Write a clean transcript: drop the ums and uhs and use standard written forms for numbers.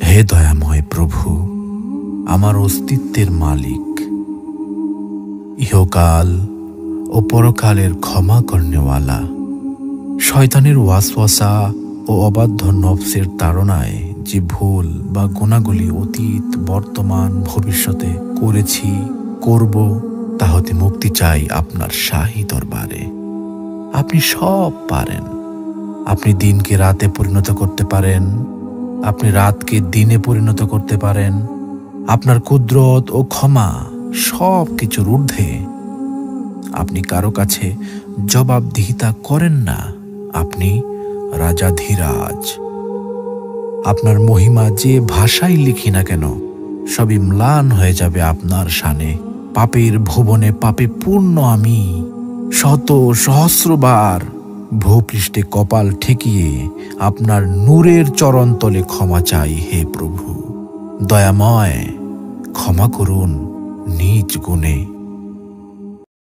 হে দয়াময় প্রভু, আমার অস্তিত্বের মালিক, ইহকাল ও পরকালের ক্ষমা করনেওয়ালা, শয়তানের ওয়াসওয়াসা ও অবাধ্য নফসের তাড়নায় যে ভুল বা গুনাহগুলি অতীত, বর্তমান, ভবিষ্যতে করেছি, করব, তা হতে মুক্তি চাই আপনার শাহী দরবারে। আপনি সব পারেন। আপনি দিনকে রাতে পরিণত করতে পারেন, আপনি রাতকে দিনে পরিণত করতে পারেন। আপনার কুদরত ও ক্ষমা সব কিছুর ঊর্ধ্বে। আপনি কারো কাছে জবাবদিহিতা করেন না। আপনি রাজাধিরাজ। আপনার মহিমা যে ভাষায় লিখি না কেন, সবই ম্লান হয়ে যাবে আপনার শানে। পাপের ভুবনে পাপে পূর্ণ আমি, শত সহস্রবার ভূপৃষ্ঠে কপাল ঠেকিয়ে আপনার নূরের চরণতলে ক্ষমা চাই। হে প্রভু দয়াময়, ক্ষমা করুন নিজ গুণে।